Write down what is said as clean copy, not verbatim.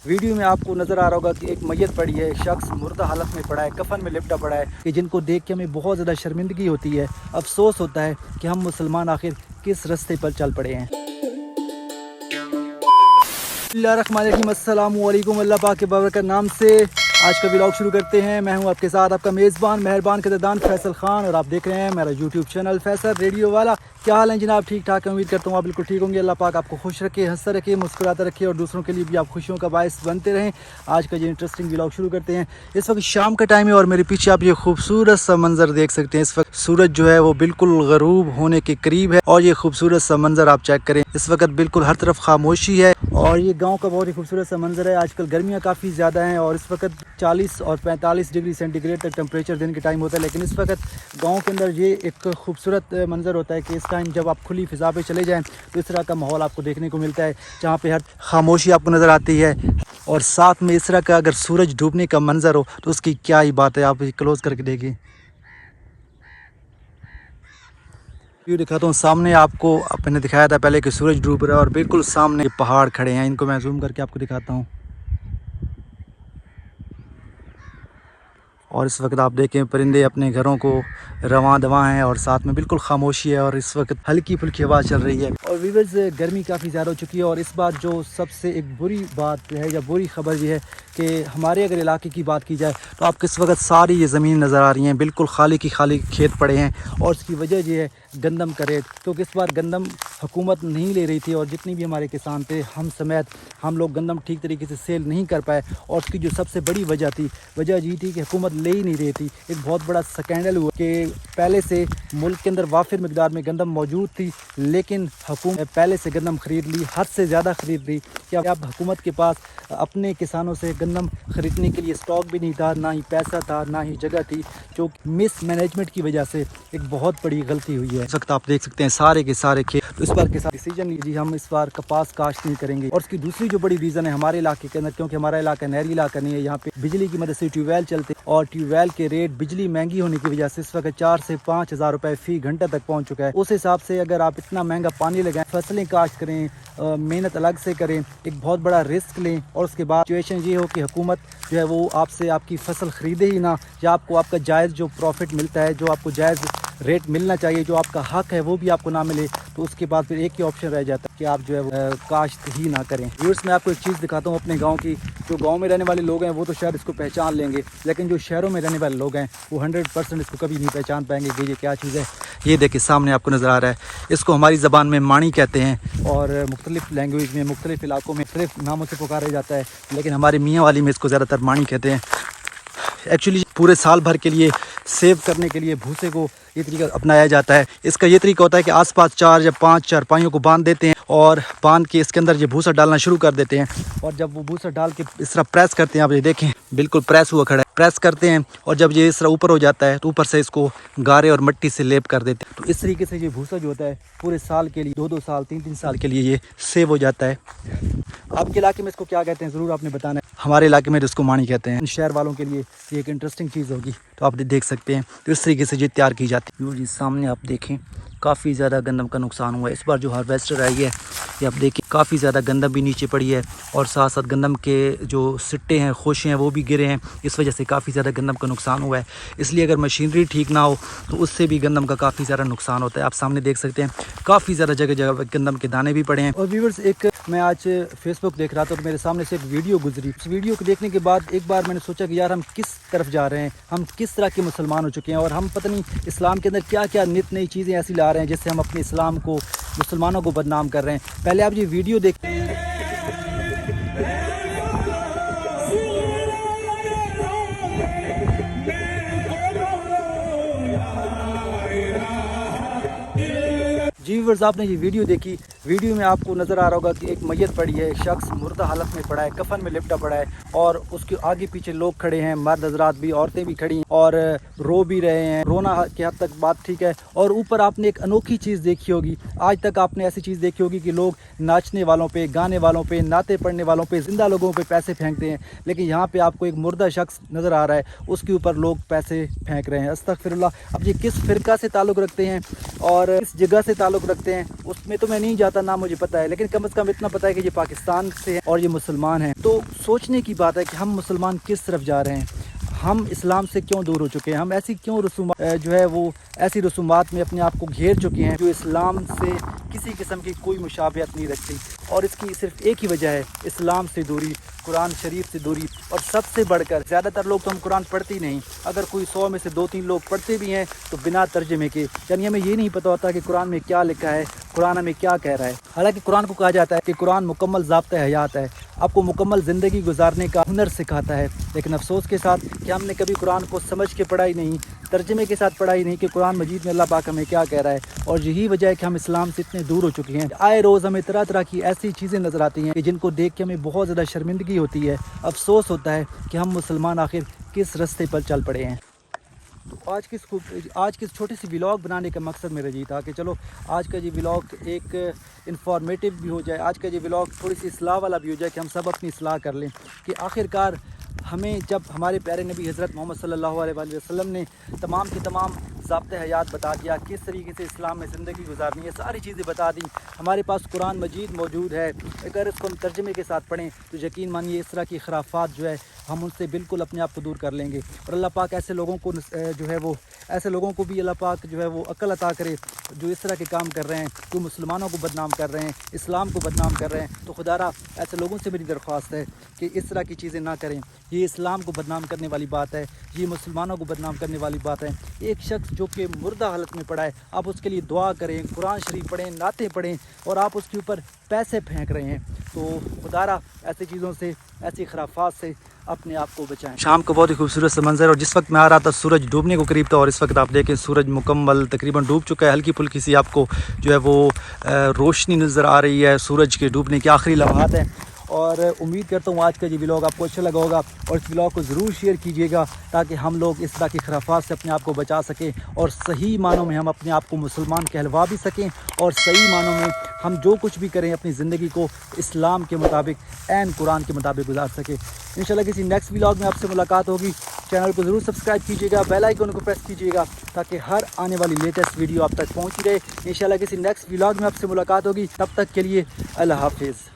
Video میں آپ کو نظر آ رہا ہوگا کہ ایک میت پڑی ہے، شخص مردہ حالت میں پڑا ہے، کفن میں لپٹا پڑا ہے، کہ جن کو دیکھ کے ہمیں بہت زیادہ شرمندگی ہوتی ہے، افسوس ہوتا ہے کہ ہم مسلمان آخر کس رستے پر چل پڑے ہیں۔ بسم اللہ الرحمن الرحیم، السلام علیکم، اللہ پاک کے بابرکت نام سے آج کا ولاگ شروع کرتے ہیں۔ میں ہوں آپ کے ساتھ آپ کا میزبان مہربان قدردان فیصل خان، اور آپ دیکھ رہے ہیں میرا یوٹیوب چینل فیصل ریڈیو والا۔ کیا حال ہے جناب؟ ٹھیک ٹھاک ہے، امید کرتا ہوں آپ بالکل ٹھیک ہوں گے۔ اللہ پاک آپ کو خوش رکھے، ہنستا رکھے، مسکراتا رکھے، اور دوسروں کے لیے بھی آپ خوشیوں کا باعث بنتے رہیں۔ آج کا یہ انٹرسٹنگ ولاگ شروع کرتے ہیں۔ اس وقت شام کا ٹائم ہے اور میرے پیچھے آپ یہ خوبصورت سا منظر دیکھ سکتے ہیں۔ اس وقت سورج جو ہے وہ بالکل غروب ہونے کے قریب ہے، اور یہ خوبصورت سا منظر آپ چیک کریں۔ اس وقت بالکل ہر طرف خاموشی ہے، اور یہ گاؤں کا بہت ہی خوبصورت سا منظر ہے۔ آج کل گرمیاں کافی زیادہ ہیں، اور اس وقت 40 اور 45 ڈگری سینٹی گریڈ تک ٹمپریچر دن کے ٹائم ہوتا ہے، لیکن اس وقت گاؤں کے اندر یہ ایک خوبصورت منظر ہوتا ہے کہ اس ٹائم جب آپ کھلی فضا پہ چلے جائیں تو اس طرح کا ماحول آپ کو دیکھنے کو ملتا ہے، جہاں پہ ہر خاموشی آپ کو نظر آتی ہے، اور ساتھ میں اس طرح کا اگر سورج ڈوبنے کا منظر ہو تو اس کی کیا ہی بات ہے۔ آپ کلوز کر کے دیکھیں، یہ دکھاتا ہوں سامنے آپ کو۔ میں نے دکھایا تھا پہلے کہ سورج ڈوب رہا ہے، اور بالکل سامنے پہاڑ کھڑے ہیں۔ ان کو میں زوم کر کے آپ کو دکھاتا ہوں، اور اس وقت آپ دیکھیں پرندے اپنے گھروں کو رواں دواں ہیں، اور ساتھ میں بالکل خاموشی ہے، اور اس وقت ہلکی پھلکی ہوا چل رہی ہے۔ اور ویورز، گرمی کافی زیادہ ہو چکی ہے، اور اس بار جو سب سے ایک بری بات ہے یا بری خبر یہ ہے کہ ہمارے اگر علاقے کی بات کی جائے تو آپ کو اس وقت ساری یہ زمین نظر آ رہی ہیں، بالکل خالی کی خالی کھیت پڑے ہیں، اور اس کی وجہ یہ ہے گندم کا ریٹ، کیونکہ اس بار گندم حکومت نہیں لے رہی تھی، اور جتنی بھی ہمارے کسان تھے ہم سمیت ہم لوگ گندم ٹھیک طریقے سے سیل نہیں کر پائے، اور اس کی جو سب سے بڑی وجہ یہ تھی کہ حکومت لے ہی نہیں رہی تھی۔ ایک بہت بڑا سکینڈل ہوا کہ پہلے سے ملک کے اندر وافر مقدار میں گندم موجود تھی، لیکن حکومت پہلے سے گندم خرید لی، حد سے زیادہ خرید لی، کہ اب حکومت کے پاس اپنے کسانوں سے گندم خریدنے کے لیے سٹاک بھی نہیں تھا، نہ ہی پیسہ تھا، نہ ہی جگہ تھی، جو مس مینجمنٹ کی وجہ سے ایک بہت بڑی غلطی ہوئی ہے۔ اس وقت آپ دیکھ سکتے ہیں سارے کے سارے کھیت، تو اس بار کے ساتھ ڈیسیجن لیجیے ہم اس بار کپاس کاشت نہیں کریں گے۔ اور اس کی دوسری جو بڑی ریزن ہے ہمارے علاقے کے اندر، کیونکہ ہمارا علاقہ نہری علاقہ نہیں ہے، یہاں پہ بجلی کی مدد سے ٹیوب ویل چلتے ہیں، اور ٹیوب ویل کے ریٹ بجلی مہنگی ہونے کی وجہ سے اس وقت 4 سے 5 ہزار روپے فی گھنٹہ تک پہنچ چکا ہے۔ اس حساب سے اگر آپ اتنا مہنگا پانی لگائیں، فصلیں کاشت کریں، محنت الگ سے کریں، ایک بہت بڑا رسک لیں، اور اس کے بعد سچویشن یہ ہو کہ حکومت جو ہے وہ آپ سے آپ کی فصل خریدے ہی نہ، یا آپ کو آپ کا جائز جو پروفٹ ملتا ہے، جو آپ کو جائز ریٹ ملنا چاہیے، جو آپ کا حق ہے وہ بھی آپ کو نہ ملے، تو اس کے بعد پھر ایک ہی آپشن رہ جاتا ہے کہ آپ جو ہے وہ کاشت ہی نہ کریں۔ ویورز، میں آپ کو ایک چیز دکھاتا ہوں اپنے گاؤں کی۔ جو گاؤں میں رہنے والے لوگ ہیں وہ تو شاید اس کو پہچان لیں گے، لیکن جو شہروں میں رہنے والے لوگ ہیں وہ 100% اس کو کبھی نہیں پہچان پائیں گے کہ یہ کیا چیز ہے۔ یہ دیکھیں سامنے آپ کو نظر آ رہا ہے، اس کو ہماری زبان میں مانی کہتے ہیں، اور مختلف لینگویج میں مختلف علاقوں میں مختلف ناموں سے پکارا جاتا ہے، لیکن ہمارے میاں والی میں اس کو زیادہ تر مانی کہتے ہیں۔ ایکچولی پورے سال بھر کے لیے سیو کرنے کے لیے بھوسے کو یہ طریقہ اپنایا جاتا ہے۔ اس کا یہ طریقہ ہوتا ہے کہ آس پاس 4 یا 5 چارپائیوں کو باندھ دیتے ہیں، اور باندھ کے اس کے اندر یہ بھوسا ڈالنا شروع کر دیتے ہیں، اور جب وہ بھوسا ڈال کے اس طرح پریس کرتے ہیں، آپ یہ دیکھیں بالکل پریس ہوا کھڑا ہے، پریس کرتے ہیں، اور جب یہ اس طرح اوپر ہو جاتا ہے تو اوپر سے اس کو گارے اور مٹی سے لیپ کر دیتے ہیں۔ تو اس طریقے سے یہ بھوسا جو ہوتا ہے پورے سال کے لیے 2 سال 3 سال کے لیے یہ سیو ہو جاتا ہے۔ آپ کے علاقے میں اس کو کیا کہتے ہیں ضرور آپ نے بتانا ہے۔ ہمارے علاقے میں اس کو مانی کہتے ہیں۔ شہر والوں کے لیے یہ ایک انٹرسٹنگ چیز ہوگی، تو آپ دیکھ سکتے ہیں تو اس طریقے سے یہ تیار کی جاتی ہے۔ جی سامنے آپ دیکھیں کافی زیادہ گندم کا نقصان ہوا ہے۔ اس بار جو ہارویسٹر آئی ہے یہ آپ دیکھیں کافی زیادہ گندم بھی نیچے پڑی ہے، اور ساتھ ساتھ گندم کے جو سٹے ہیں، خوشے ہیں، وہ بھی گرے ہیں۔ اس وجہ سے کافی زیادہ گندم کا نقصان ہوا ہے۔ اس لیے اگر مشینری ٹھیک نہ ہو تو اس سے بھی گندم کا کافی زیادہ نقصان ہوتا ہے۔ آپ سامنے دیکھ سکتے ہیں کافی زیادہ جگہ جگہ پہ گندم کے دانے بھی پڑے ہیں۔ اور ویورز، ایک میں آج فیس بک دیکھ رہا تھا تو میرے سامنے سے ایک ویڈیو گزری۔ اس ویڈیو کو دیکھنے کے بعد ایک بار میں نے سوچا کہ یار ہم کس طرف جا رہے ہیں، ہم کس طرح کے مسلمان ہو چکے ہیں، اور ہم پتہ نہیں اسلام کے اندر کیا کیا نت نئی چیزیں ایسی لا رہے ہیں جس سے ہم اپنے اسلام کو، مسلمانوں کو بدنام کر رہے ہیں۔ پہلے آپ یہ ویڈیو دیکھیں۔ جی ویورز، آپ نے یہ ویڈیو دیکھی، ویڈیو میں آپ کو نظر آ رہا ہوگا کہ ایک میت پڑی ہے، شخص مردہ حالت میں پڑا ہے، کفن میں لپٹا پڑا ہے، اور اس کے آگے پیچھے لوگ کھڑے ہیں، مرد حضرات بھی، عورتیں بھی کھڑی ہیں، اور رو بھی رہے ہیں۔ رونا کی حد تک بات ٹھیک ہے، اور اوپر آپ نے ایک انوکھی چیز دیکھی ہوگی، آج تک آپ نے ایسی چیز دیکھی ہوگی کہ لوگ ناچنے والوں پہ، گانے والوں پہ، نعتیں پڑھنے والوں پہ، زندہ لوگوں پہ پیسے پھینکتے ہیں، لیکن یہاں پہ آپ کو ایک مردہ شخص نظر آ رہا ہے، اس کے اوپر لوگ پیسے پھینک رہے ہیں۔ استغفر اللہ۔ اب یہ کس فرقہ سے تعلق رکھتے ہیں اور کس جگہ سے تعلق رکھتے ہیں اس میں تو میں نہیں جاتا پتہ نہ مجھے پتہ ہے، لیکن کم از کم اتنا پتہ ہے کہ یہ پاکستان سے ہیں اور یہ مسلمان ہیں۔ تو سوچنے کی بات ہے کہ ہم مسلمان کس طرف جا رہے ہیں، ہم اسلام سے کیوں دور ہو چکے ہیں، ہم ایسی کیوں رسومات جو ہے وہ ایسی رسومات میں اپنے آپ کو گھیر چکے ہیں جو اسلام سے کسی قسم کی کوئی مشابہت نہیں رکھتی، اور اس کی صرف ایک ہی وجہ ہے اسلام سے دوری، قرآن شریف سے دوری، اور سب سے بڑھ کر زیادہ تر لوگ تو ہم قرآن پڑھتے ہی نہیں، اگر کوئی 100 میں سے 2-3 لوگ پڑھتے بھی ہیں تو بنا ترجمے کے، یعنی ہمیں یہ نہیں پتہ ہوتا کہ قرآن میں کیا لکھا ہے، قرآن ہمیں کیا کہہ رہا ہے۔ حالانکہ قرآن کو کہا جاتا ہے کہ قرآن مکمل ضابطۂ حیات ہے، آپ کو مکمل زندگی گزارنے کا ہنر سکھاتا ہے، لیکن افسوس کے ساتھ کہ ہم نے کبھی قرآن کو سمجھ کے پڑھا ہی نہیں، ترجمے کے ساتھ پڑھا ہی نہیں کہ قرآن مجید میں اللہ پاک ہمیں کیا کہہ رہا ہے، اور یہی وجہ ہے کہ ہم اسلام سے اتنے دور ہو چکے ہیں۔ آئے روز ہمیں طرح طرح کی ایسی چیزیں نظر آتی ہیں کہ جن کو دیکھ کے ہمیں بہت زیادہ شرمندگی ہوتی ہے، افسوس ہوتا ہے کہ ہم مسلمان آخر کس رستے پر چل پڑے ہیں۔ تو آج کی اس چھوٹی سی ولاگ بنانے کا مقصد میرا یہ تھا کہ چلو آج کا یہ ولاگ ایک انفارمیٹیو بھی ہو جائے، آج کا یہ ولاگ تھوڑی سی اصلاح والا بھی ہو جائے کہ ہم سب اپنی اصلاح کر لیں، کہ آخر کار ہمیں جب ہمارے پیارے نبی حضرت محمد صلی اللہ علیہ وآلہ وسلم نے تمام کے تمام ضابطۂ حیات بتا دیا، کس طریقے سے اسلام میں زندگی گزارنی ہے، ساری چیزیں بتا دیں، ہمارے پاس قرآن مجید موجود ہے، اگر اس کو ہم ترجمے کے ساتھ پڑھیں تو یقین مانیے اس طرح کی خرافات جو ہے ہم ان سے بالکل اپنے آپ کو دور کر لیں گے، اور اللہ پاک ایسے لوگوں کو جو ہے وہ ایسے لوگوں کو بھی اللہ پاک جو ہے وہ عقل عطا کرے جو اس طرح کے کام کر رہے ہیں، جو مسلمانوں کو بدنام کر رہے ہیں، اسلام کو بدنام کر رہے ہیں۔ تو خدا را ایسے لوگوں سے میری درخواست ہے کہ اس طرح کی چیزیں نہ کریں، یہ اسلام کو بدنام کرنے والی بات ہے، یہ مسلمانوں کو بدنام کرنے والی بات ہے۔ ایک شخص جو کہ مردہ حالت میں پڑا ہے، آپ اس کے لیے دعا کریں، قرآن شریف پڑھیں، نعتیں پڑھیں، اور آپ اس کے اوپر پیسے پھینک رہے ہیں۔ تو خدا را ایسی چیزوں سے، ایسی خرافات سے اپنے آپ کو بچائیں۔ شام کو بہت ہی خوبصورت سا منظر، اور جس وقت میں آ رہا تھا سورج ڈوبنے کو قریب تھا، اور اس وقت آپ دیکھیں سورج مکمل تقریباً ڈوب چکا ہے، ہلکی پھلکی سی آپ کو جو ہے وہ روشنی نظر آ رہی ہے، سورج کے ڈوبنے کے آخری لمحات ہیں۔ اور امید کرتا ہوں آج کا یہ ولاگ آپ کو اچھا لگا ہوگا، اور اس ولاگ کو ضرور شیئر کیجیے گا تاکہ ہم لوگ اس طرح کی خرافات سے اپنے آپ کو بچا سکیں، اور صحیح معنوں میں ہم اپنے آپ کو مسلمان کہلوا بھی سکیں، اور صحیح معنوں میں ہم جو کچھ بھی کریں اپنی زندگی کو اسلام کے مطابق، عین قرآن کے مطابق گزار سکیں۔ انشاءاللہ کسی نیکسٹ ولاگ میں آپ سے ملاقات ہوگی۔ چینل کو ضرور سبسکرائب کیجیے گا، بیل آئیکن کو پریس کیجیے گا تاکہ ہر آنے والی لیٹسٹ ویڈیو آپ تک پہنچی رہے۔ انشاءاللہ کسی نیکسٹ ولاگ میں آپ سے ملاقات ہوگی، تب تک کے لیے اللہ حافظ۔